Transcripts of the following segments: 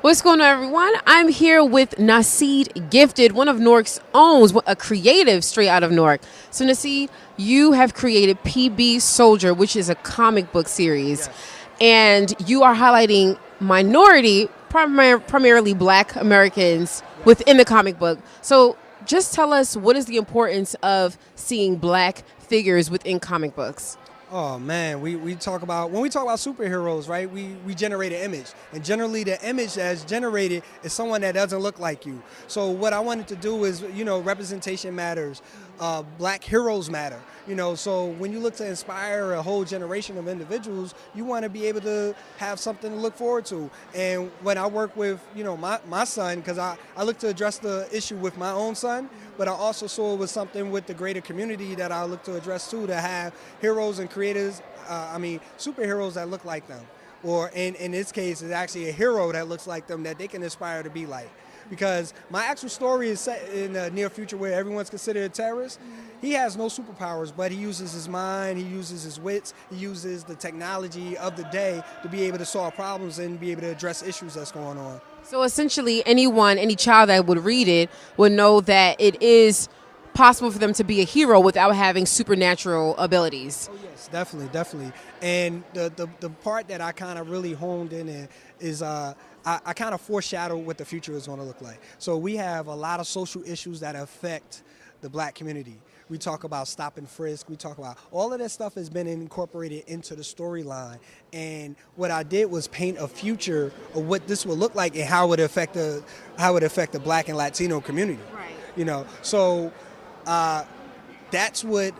What's going on, everyone? I'm here with Naseed Gifted, one of Newark's own, a creative straight out of Newark. So, Naseed, you have created PBSoldier, which is a comic book series, Yes. and you are highlighting minority, primarily Black Americans within the comic book. So, just tell us, what is the importance of seeing Black figures within comic books? Oh man, we talk about, when we talk about superheroes, right? We generate an image, and generally the image that's generated is someone that doesn't look like you. So what I wanted to do is, representation matters. Black heroes matter. So when you look to inspire a whole generation of individuals, you want to be able to have something to look forward to. And when I work with, my son, because I look to address the issue with my own son, but I also saw it was something with the greater community that I look to address too, to have heroes and creators, superheroes that look like them. Or in this case, it's actually a hero that looks like them that they can aspire to be like. Because my actual story is set in the near future where everyone's considered a terrorist. He has no superpowers, but he uses his mind, he uses his wits, he uses the technology of the day to be able to solve problems and be able to address issues that's going on. So essentially, any child that would read it would know that it is possible for them to be a hero without having supernatural abilities. Oh yes, definitely. And the part that I kind of really honed in is I kind of foreshadow what the future is going to look like. So we have a lot of social issues that affect the Black community. We talk about stop and frisk. We talk about all of that stuff has been incorporated into the storyline. And what I did was paint a future of what this would look like and how it would affect the Black and Latino community. Right. So that's what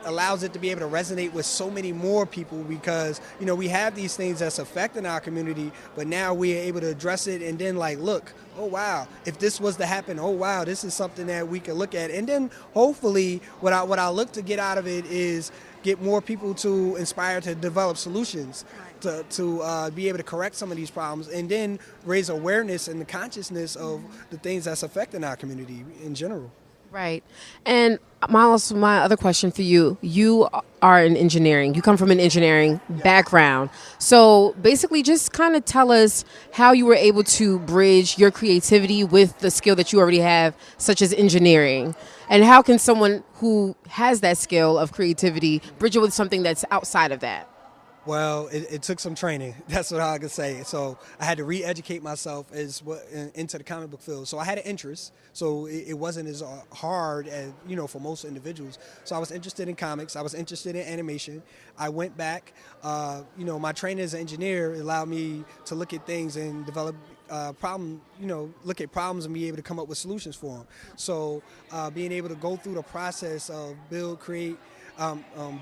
allows it to be able to resonate with so many more people, because we have these things that's affecting our community, but now we are able to address it and then look, oh wow, if this was to happen, oh wow, this is something that we can look at. And then hopefully what I look to get out of it is get more people to inspire to develop solutions to be able to correct some of these problems, and then raise awareness and the consciousness of the things that's affecting our community in general. Right. And my other question for you, you are in engineering. You come from an engineering background. So basically just kind of tell us how you were able to bridge your creativity with the skill that you already have, such as engineering. And how can someone who has that skill of creativity bridge it with something that's outside of that? Well, it took some training. That's what I can say. So I had to re-educate myself into the comic book field. So I had an interest. So it wasn't as hard as, for most individuals. So I was interested in comics. I was interested in animation. I went back. My training as an engineer allowed me to look at things and develop look at problems and be able to come up with solutions for them. So being able to go through the process of build, create,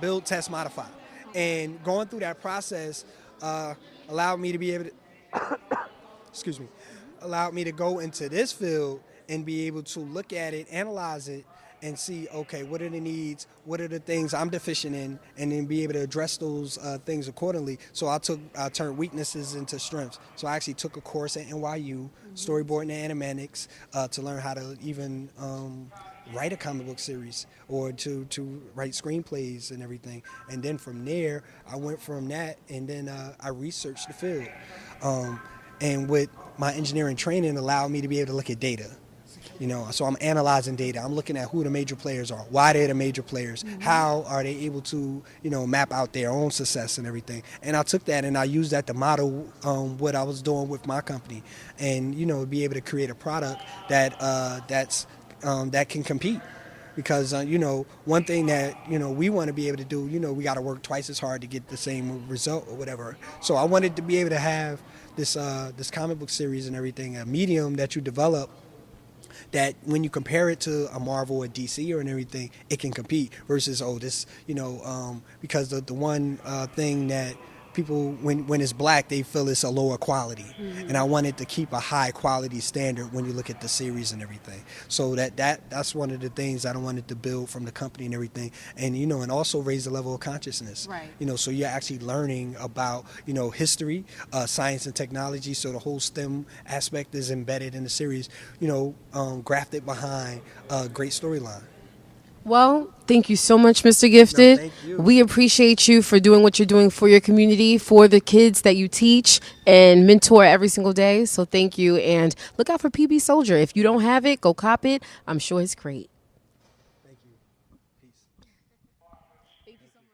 build, test, modify. And going through that process allowed me to be able to, allowed me to go into this field and be able to look at it, analyze it, and see, okay, what are the needs, what are the things I'm deficient in, and then be able to address those things accordingly. So I turned weaknesses into strengths. So I actually took a course at NYU, storyboarding and animatics, to learn how to even write a comic book series or to write screenplays and everything. And then from there, I went from that, and then I researched the field. And with my engineering training allowed me to be able to look at data. So I'm analyzing data. I'm looking at who the major players are, why they're the major players, how are they able to, map out their own success and everything. And I took that and I used that to model what I was doing with my company, and be able to create a product that can compete. Because one thing that we want to be able to do, we got to work twice as hard to get the same result or whatever. So I wanted to be able to have this comic book series and everything, a medium that you develop, that when you compare it to a Marvel or DC or everything, it can compete versus because the one thing that people, when it's Black, they feel it's a lower quality. And I wanted to keep a high quality standard when you look at the series and everything. So that's one of the things that I wanted to build from the company and everything. And and also raise the level of consciousness. Right. So you're actually learning about history, science and technology. So the whole STEM aspect is embedded in the series. Grafted behind a great storyline. Well, thank you so much, Mr. Gifted. thank you. We appreciate you for doing what you're doing for your community, for the kids that you teach and mentor every single day. So thank you. And look out for PBSoldier. If you don't have it, go cop it. I'm sure it's great. Thank you. Peace. Thank you so much.